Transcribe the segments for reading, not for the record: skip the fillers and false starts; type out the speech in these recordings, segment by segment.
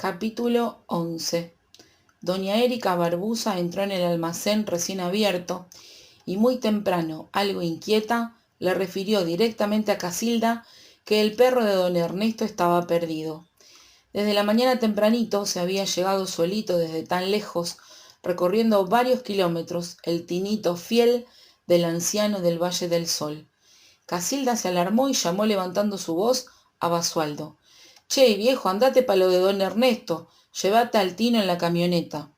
Capítulo 11. Doña Erika Barbuza entró en el almacén recién abierto y muy temprano, algo inquieta, le refirió directamente a Casilda que el perro de don Ernesto estaba perdido. Desde la mañana tempranito se había llegado solito desde tan lejos, recorriendo varios kilómetros, el tinito fiel del anciano del Valle del Sol. Casilda se alarmó y llamó levantando su voz a Basualdo. «Che, viejo, andate pa' lo de don Ernesto, llevate al Tino en la camioneta».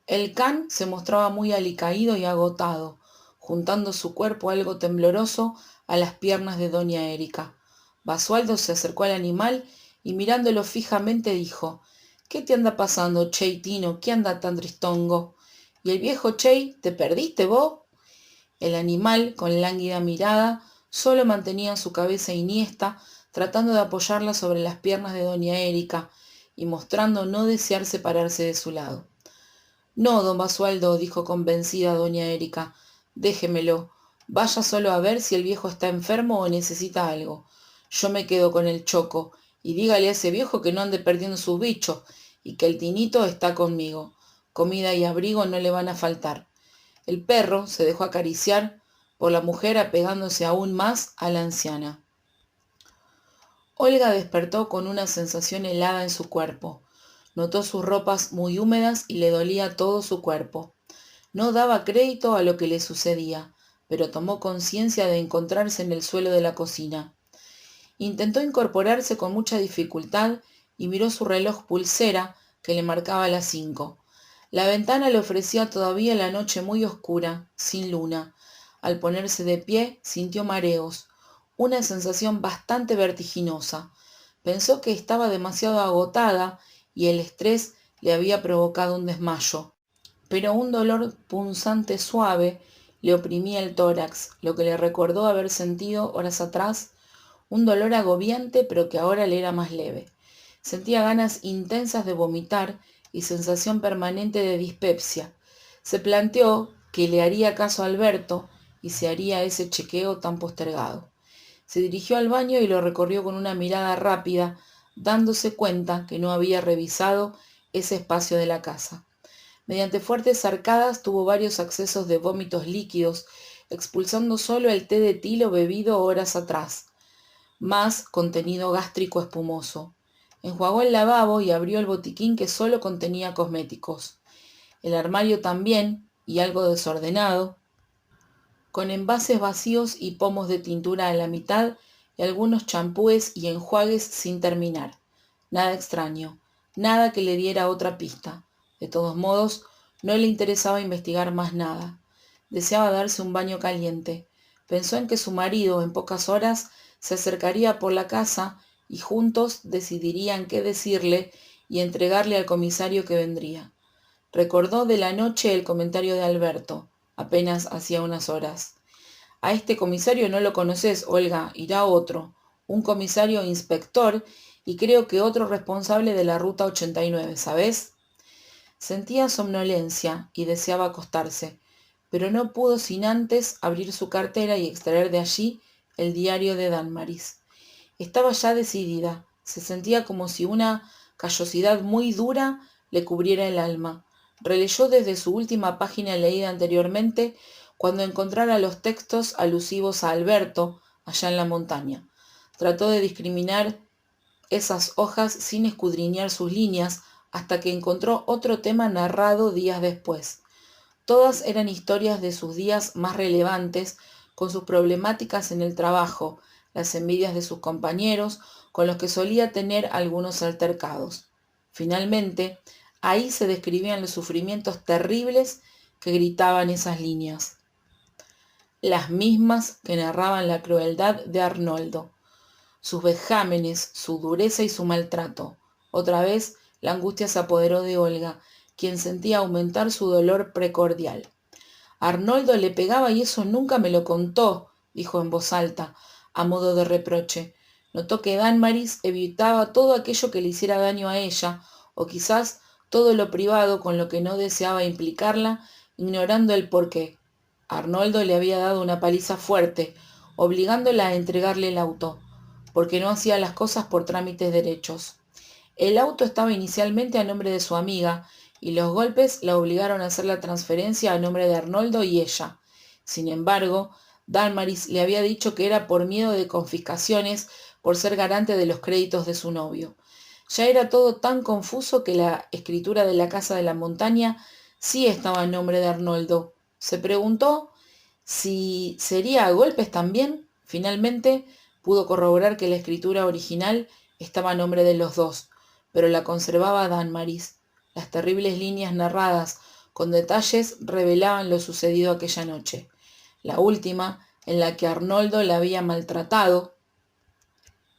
El can se mostraba muy alicaído y agotado, juntando su cuerpo algo tembloroso a las piernas de doña Erika. Basualdo se acercó al animal y mirándolo fijamente dijo: «¿Qué te anda pasando, Chey Tino? ¿Qué anda tan tristongo? ¿Y el viejo Chey? ¿Te perdiste vos?» El animal, con lánguida mirada, solo mantenía su cabeza iniesta, tratando de apoyarla sobre las piernas de doña Erika y mostrando no desear separarse de su lado. «No, don Basualdo», dijo convencida doña Erika, «déjemelo. Vaya solo a ver si el viejo está enfermo o necesita algo. Yo me quedo con el choco, y dígale a ese viejo que no ande perdiendo sus bichos, y que el Tinito está conmigo. Comida y abrigo no le van a faltar». El perro se dejó acariciar por la mujer apegándose aún más a la anciana. Olga despertó con una sensación helada en su cuerpo. Notó sus ropas muy húmedas y le dolía todo su cuerpo. No daba crédito a lo que le sucedía, pero tomó conciencia de encontrarse en el suelo de la cocina. Intentó incorporarse con mucha dificultad y miró su reloj pulsera que le marcaba las 5. La ventana le ofrecía todavía la noche muy oscura, sin luna. Al ponerse de pie, sintió mareos, una sensación bastante vertiginosa. Pensó que estaba demasiado agotada y el estrés le había provocado un desmayo. Pero un dolor punzante suave le oprimía el tórax, lo que le recordó haber sentido horas atrás, un dolor agobiante pero que ahora le era más leve. Sentía ganas intensas de vomitar y sensación permanente de dispepsia. Se planteó que le haría caso a Alberto y se haría ese chequeo tan postergado. Se dirigió al baño y lo recorrió con una mirada rápida, dándose cuenta que no había revisado ese espacio de la casa. Mediante fuertes arcadas tuvo varios accesos de vómitos líquidos, expulsando solo el té de tilo bebido horas atrás, más contenido gástrico espumoso. Enjuagó el lavabo y abrió el botiquín que solo contenía cosméticos. El armario también, y algo desordenado, con envases vacíos y pomos de tintura a la mitad y algunos champúes y enjuagues sin terminar. Nada extraño, nada que le diera otra pista. De todos modos, no le interesaba investigar más nada. Deseaba darse un baño caliente. Pensó en que su marido, en pocas horas, se acercaría por la casa y juntos decidirían qué decirle y entregarle al comisario que vendría. Recordó de la noche el comentario de Alberto, apenas hacía unas horas. «A este comisario no lo conoces, Olga, irá otro, un comisario inspector y creo que otro responsable de la ruta 89, ¿sabes?» Sentía somnolencia y deseaba acostarse, pero no pudo sin antes abrir su cartera y extraer de allí el diario de Danmaris. Estaba ya decidida, se sentía como si una callosidad muy dura le cubriera el alma. Releyó desde su última página leída anteriormente cuando encontrara los textos alusivos a Alberto allá en la montaña. Trató de discriminar esas hojas sin escudriñar sus líneas hasta que encontró otro tema narrado días después. Todas eran historias de sus días más relevantes, con sus problemáticas en el trabajo, las envidias de sus compañeros, con los que solía tener algunos altercados. Finalmente, ahí se describían los sufrimientos terribles que gritaban esas líneas, las mismas que narraban la crueldad de Arnoldo, sus vejámenes, su dureza y su maltrato. Otra vez la angustia se apoderó de Olga, quien sentía aumentar su dolor precordial. «Arnoldo le pegaba y eso nunca me lo contó», dijo en voz alta, a modo de reproche. Notó que Danmaris evitaba todo aquello que le hiciera daño a ella, o quizás todo lo privado con lo que no deseaba implicarla, ignorando el porqué. Arnoldo le había dado una paliza fuerte, obligándola a entregarle el auto, porque no hacía las cosas por trámites derechos. El auto estaba inicialmente a nombre de su amiga, y los golpes la obligaron a hacer la transferencia a nombre de Arnoldo y ella. Sin embargo, Dálmaris le había dicho que era por miedo de confiscaciones por ser garante de los créditos de su novio. Ya era todo tan confuso que la escritura de la casa de la montaña sí estaba en nombre de Arnoldo. Se preguntó si sería a golpes también. Finalmente pudo corroborar que la escritura original estaba a nombre de los dos, pero la conservaba Dálmaris. Las terribles líneas narradas con detalles revelaban lo sucedido aquella noche. La última, en la que Arnoldo la había maltratado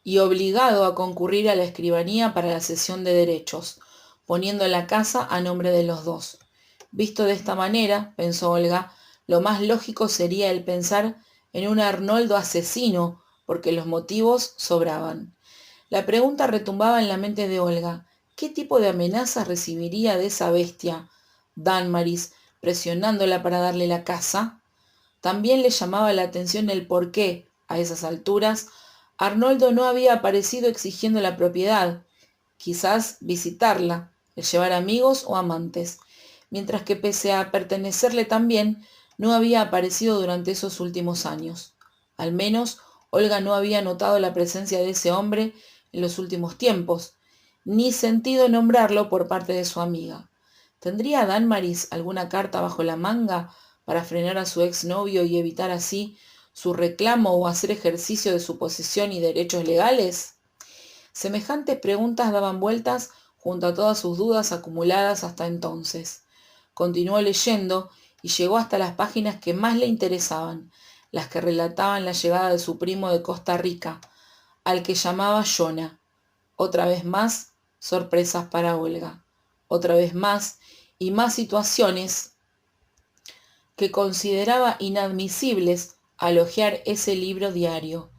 y obligado a concurrir a la escribanía para la cesión de derechos, poniendo la casa a nombre de los dos. Visto de esta manera, pensó Olga, lo más lógico sería el pensar en un Arnoldo asesino, porque los motivos sobraban. La pregunta retumbaba en la mente de Olga. ¿Qué tipo de amenazas recibiría de esa bestia, Dálmaris, presionándola para darle la casa? También le llamaba la atención el por qué, a esas alturas, Arnoldo no había aparecido exigiendo la propiedad, quizás visitarla, el llevar amigos o amantes, mientras que pese a pertenecerle también, no había aparecido durante esos últimos años. Al menos, Olga no había notado la presencia de ese hombre en los últimos tiempos, ni sentido nombrarlo por parte de su amiga. ¿Tendría Dálmaris alguna carta bajo la manga para frenar a su exnovio y evitar así su reclamo o hacer ejercicio de su posesión y derechos legales? Semejantes preguntas daban vueltas junto a todas sus dudas acumuladas hasta entonces. Continuó leyendo y llegó hasta las páginas que más le interesaban, las que relataban la llegada de su primo de Costa Rica, al que llamaba Jonah. Otra vez más, sorpresas para Olga. Otra vez más y más situaciones que consideraba inadmisibles al hojear ese libro diario.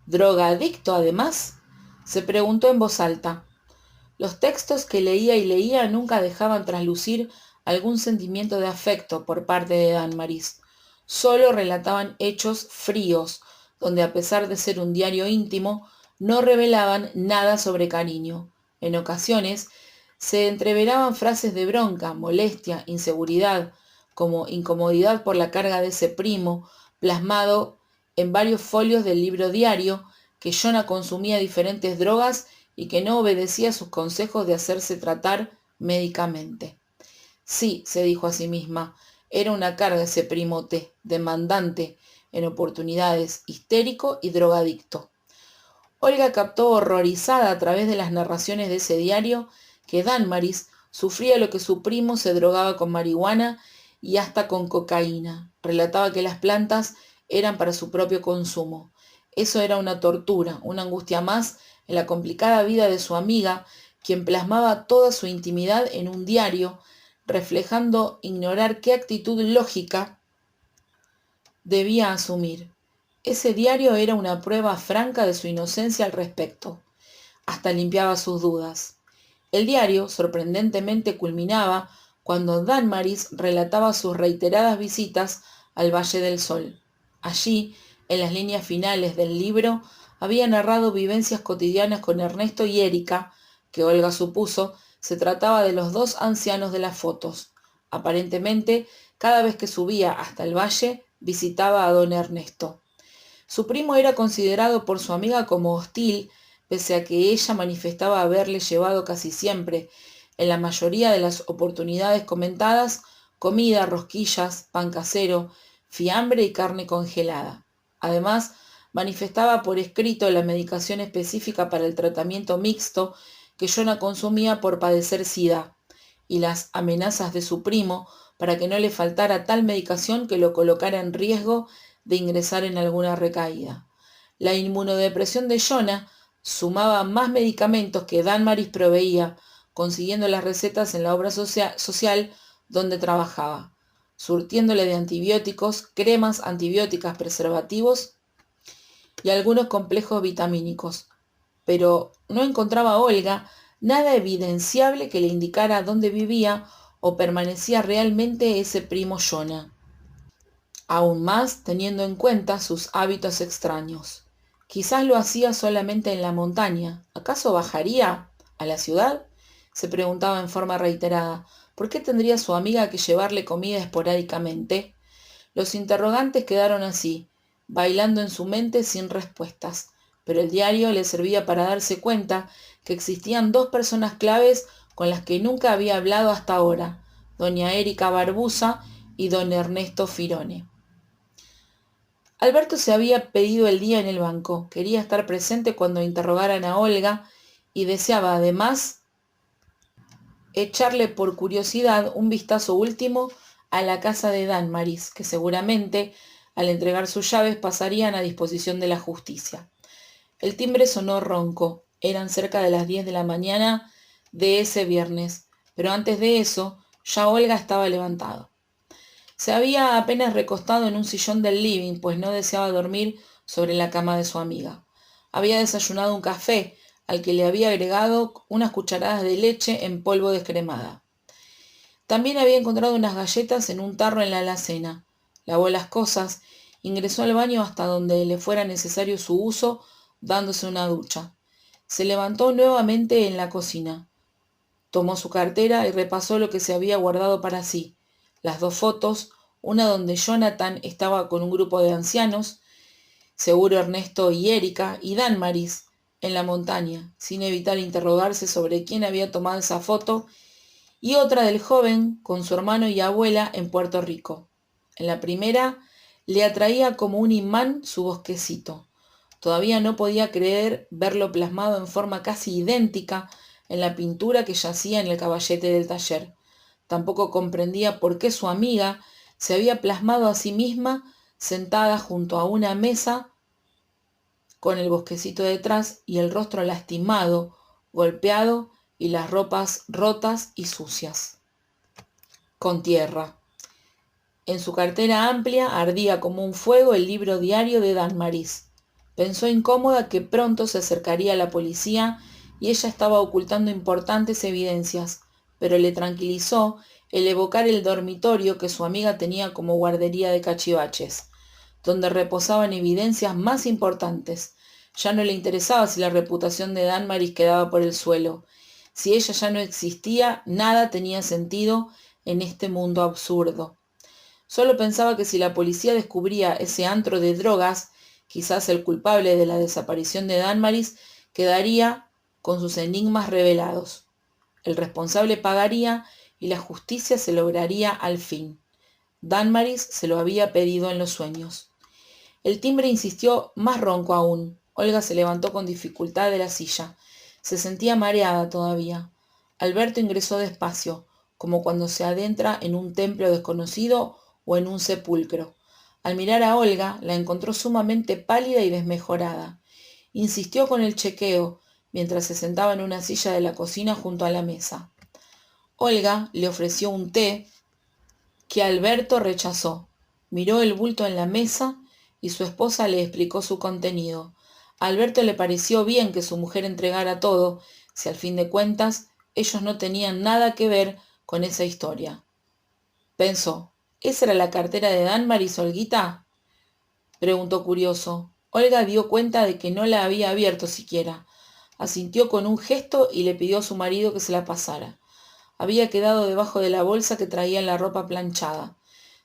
¿Drogadicto además? Se preguntó en voz alta. Los textos que leía y leía nunca dejaban traslucir algún sentimiento de afecto por parte de Dálmaris. Solo relataban hechos fríos, donde a pesar de ser un diario íntimo, no revelaban nada sobre cariño. En ocasiones se entreveraban frases de bronca, molestia, inseguridad, como incomodidad por la carga de ese primo, plasmado en varios folios del libro diario, que Jonah consumía diferentes drogas y que no obedecía sus consejos de hacerse tratar médicamente. Sí, se dijo a sí misma, era una carga ese primote, demandante, en oportunidades, histérico y drogadicto. Olga captó horrorizada a través de las narraciones de ese diario que Dálmaris sufría lo que su primo se drogaba con marihuana y hasta con cocaína. Relataba que las plantas eran para su propio consumo. Eso era una tortura, una angustia más en la complicada vida de su amiga, quien plasmaba toda su intimidad en un diario, reflejando ignorar qué actitud lógica debía asumir. Ese diario era una prueba franca de su inocencia al respecto. Hasta limpiaba sus dudas. El diario, sorprendentemente, culminaba cuando Dálmaris relataba sus reiteradas visitas al Valle del Sol. Allí, en las líneas finales del libro, había narrado vivencias cotidianas con Ernesto y Erika, que Olga supuso se trataba de los dos ancianos de las fotos. Aparentemente, cada vez que subía hasta el valle, visitaba a don Ernesto. Su primo era considerado por su amiga como hostil, pese a que ella manifestaba haberle llevado casi siempre, en la mayoría de las oportunidades comentadas, comida, rosquillas, pan casero, fiambre y carne congelada. Además, manifestaba por escrito la medicación específica para el tratamiento mixto que Jonah consumía por padecer SIDA, y las amenazas de su primo para que no le faltara tal medicación que lo colocara en riesgo de ingresar en alguna recaída. La inmunodepresión de Jonah sumaba más medicamentos que Dálmaris proveía, consiguiendo las recetas en la obra social donde trabajaba, surtiéndole de antibióticos, cremas antibióticas, preservativos y algunos complejos vitamínicos. Pero no encontraba a Olga nada evidenciable que le indicara dónde vivía o permanecía realmente ese primo Jonah, aún más teniendo en cuenta sus hábitos extraños. Quizás lo hacía solamente en la montaña. ¿Acaso bajaría ¿A la ciudad?, se preguntaba en forma reiterada. ¿Por qué tendría su amiga que llevarle comida esporádicamente? Los interrogantes quedaron así, bailando en su mente sin respuestas, pero el diario le servía para darse cuenta que existían dos personas claves con las que nunca había hablado hasta ahora, doña Erika Barbuza y don Ernesto Firone. Alberto se había pedido el día en el banco, quería estar presente cuando interrogaran a Olga y deseaba además echarle por curiosidad un vistazo último a la casa de Danmaris, que seguramente, al entregar sus llaves, pasarían a disposición de la justicia. El timbre sonó ronco, eran cerca de las 10 de la mañana de ese viernes, pero antes de eso ya Olga estaba levantado. Se había apenas recostado en un sillón del living, pues no deseaba dormir sobre la cama de su amiga. Había desayunado un café, al que le había agregado unas cucharadas de leche en polvo descremada. También había encontrado unas galletas en un tarro en la alacena. Lavó las cosas, ingresó al baño hasta donde le fuera necesario su uso, dándose una ducha. Se levantó nuevamente en la cocina. Tomó su cartera y repasó lo que se había guardado para sí. Las dos fotos, una donde Jonathan estaba con un grupo de ancianos, seguro Ernesto y Erika, y Danmaris, en la montaña, sin evitar interrogarse sobre quién había tomado esa foto, y otra del joven con su hermano y abuela en Puerto Rico. En la primera le atraía como un imán su bosquecito. Todavía no podía creer verlo plasmado en forma casi idéntica en la pintura que yacía en el caballete del taller. Tampoco comprendía por qué su amiga se había plasmado a sí misma sentada junto a una mesa con el bosquecito detrás y el rostro lastimado, golpeado y las ropas rotas y sucias, con tierra. En su cartera amplia ardía como un fuego el libro diario de Danmaris. Pensó incómoda que pronto se acercaría la policía y ella estaba ocultando importantes evidencias, pero le tranquilizó el evocar el dormitorio que su amiga tenía como guardería de cachivaches, donde reposaban evidencias más importantes. Ya no le interesaba si la reputación de Danmaris quedaba por el suelo. Si ella ya no existía, nada tenía sentido en este mundo absurdo. Solo pensaba que si la policía descubría ese antro de drogas, quizás el culpable de la desaparición de Danmaris quedaría con sus enigmas revelados. El responsable pagaría y la justicia se lograría al fin. Danmaris se lo había pedido en los sueños. El timbre insistió más ronco aún. Olga se levantó con dificultad de la silla. Se sentía mareada todavía. Alberto ingresó despacio, como cuando se adentra en un templo desconocido o en un sepulcro. Al mirar a Olga, la encontró sumamente pálida y desmejorada. Insistió con el chequeo, mientras se sentaba en una silla de la cocina junto a la mesa. Olga le ofreció un té que Alberto rechazó. Miró el bulto en la mesa y su esposa le explicó su contenido. A Alberto le pareció bien que su mujer entregara todo, si al fin de cuentas ellos no tenían nada que ver con esa historia. Pensó, ¿esa era la cartera de Danmaris, Olguita?, preguntó curioso. Olga dio cuenta de que no la había abierto siquiera. Asintió con un gesto y le pidió a su marido que se la pasara. Había quedado debajo de la bolsa que traía en la ropa planchada.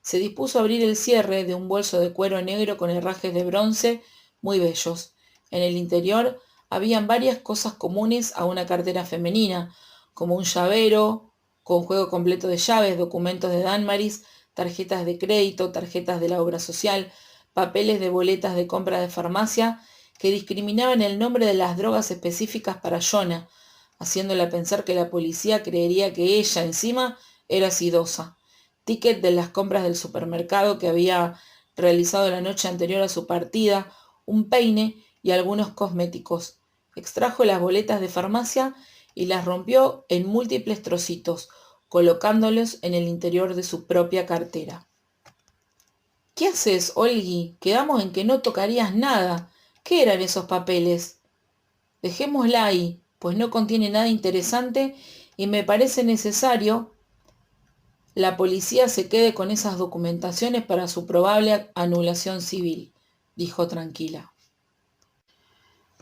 Se dispuso a abrir el cierre de un bolso de cuero negro con herrajes de bronce muy bellos. En el interior habían varias cosas comunes a una cartera femenina, como un llavero con juego completo de llaves, documentos de Danmaris, tarjetas de crédito, tarjetas de la obra social, papeles de boletas de compra de farmacia que discriminaban el nombre de las drogas específicas para Jonah, haciéndola pensar que la policía creería que ella encima era sidosa. Ticket de las compras del supermercado que había realizado la noche anterior a su partida, un peine y algunos cosméticos. Extrajo las boletas de farmacia y las rompió en múltiples trocitos, colocándolos en el interior de su propia cartera. ¿Qué haces, Olgui? Quedamos en que no tocarías nada. ¿Qué eran esos papeles? Dejémosla ahí, pues no contiene nada interesante y me parece necesario la policía se quede con esas documentaciones para su probable anulación civil, dijo tranquila.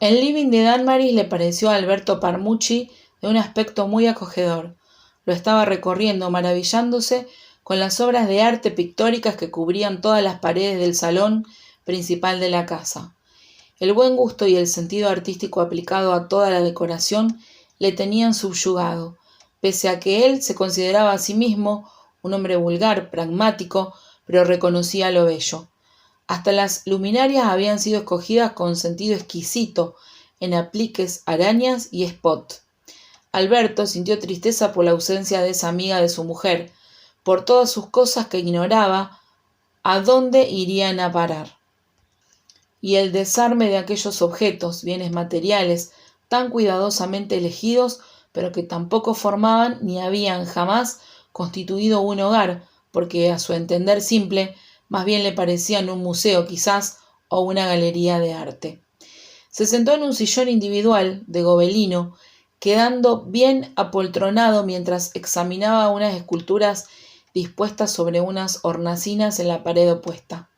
El living de Danmaris le pareció a Alberto Parmucci de un aspecto muy acogedor. Lo estaba recorriendo, maravillándose con las obras de arte pictóricas que cubrían todas las paredes del salón principal de la casa. El buen gusto y el sentido artístico aplicado a toda la decoración le tenían subyugado, pese a que él se consideraba a sí mismo un hombre vulgar, pragmático, pero reconocía lo bello. Hasta las luminarias habían sido escogidas con sentido exquisito, en apliques, arañas y spot. Alberto sintió tristeza por la ausencia de esa amiga de su mujer, por todas sus cosas que ignoraba a dónde irían a parar. Y el desarme de aquellos objetos, bienes materiales, tan cuidadosamente elegidos, pero que tampoco formaban ni habían jamás constituido un hogar, porque a su entender simple, más bien le parecían un museo quizás o una galería de arte. Se sentó en un sillón individual de gobelino, quedando bien apoltronado mientras examinaba unas esculturas dispuestas sobre unas hornacinas en la pared opuesta.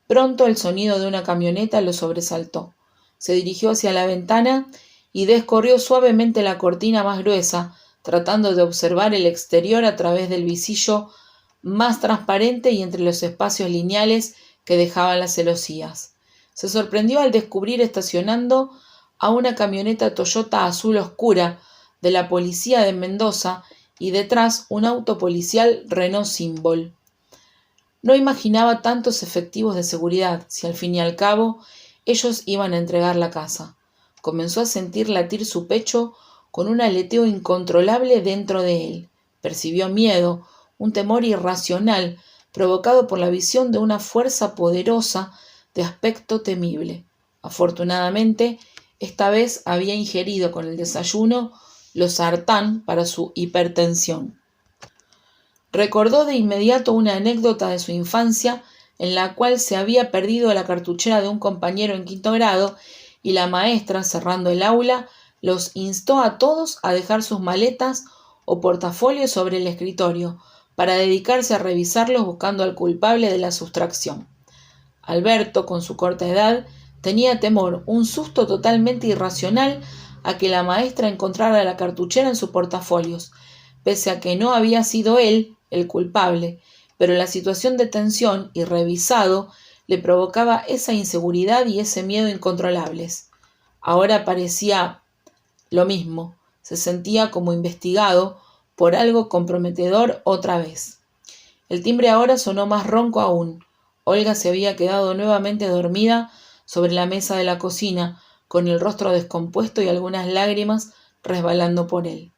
Pronto el sonido de una camioneta lo sobresaltó. Se dirigió hacia la ventana y descorrió suavemente la cortina más gruesa, tratando de observar el exterior a través del visillo más transparente y entre los espacios lineales que dejaban las celosías. Se sorprendió al descubrir estacionando a una camioneta Toyota azul oscura de la policía de Mendoza y detrás un auto policial Renault Symbol. No imaginaba tantos efectivos de seguridad, si al fin y al cabo ellos iban a entregar la casa. Comenzó a sentir latir su pecho con un aleteo incontrolable dentro de él. Percibió miedo, un temor irracional, provocado por la visión de una fuerza poderosa de aspecto temible. Afortunadamente, esta vez había ingerido con el desayuno losartán para su hipertensión. Recordó de inmediato una anécdota de su infancia en la cual se había perdido la cartuchera de un compañero en quinto grado y la maestra, cerrando el aula, los instó a todos a dejar sus maletas o portafolios sobre el escritorio para dedicarse a revisarlos buscando al culpable de la sustracción. Alberto, con su corta edad, tenía temor, un susto totalmente irracional, a que la maestra encontrara la cartuchera en sus portafolios, pese a que no había sido él el culpable, pero la situación de tensión y revisado le provocaba esa inseguridad y ese miedo incontrolables. Ahora parecía lo mismo, se sentía como investigado por algo comprometedor otra vez. El timbre ahora sonó más ronco aún. Olga se había quedado nuevamente dormida sobre la mesa de la cocina, con el rostro descompuesto y algunas lágrimas resbalando por él.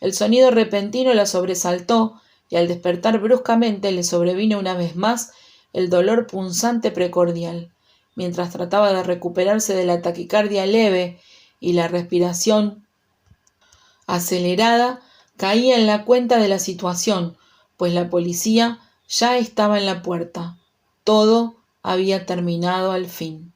El sonido repentino la sobresaltó y al despertar bruscamente le sobrevino una vez más el dolor punzante precordial. Mientras trataba de recuperarse de la taquicardia leve y la respiración acelerada, caía en la cuenta de la situación, pues la policía ya estaba en la puerta. Todo había terminado al fin.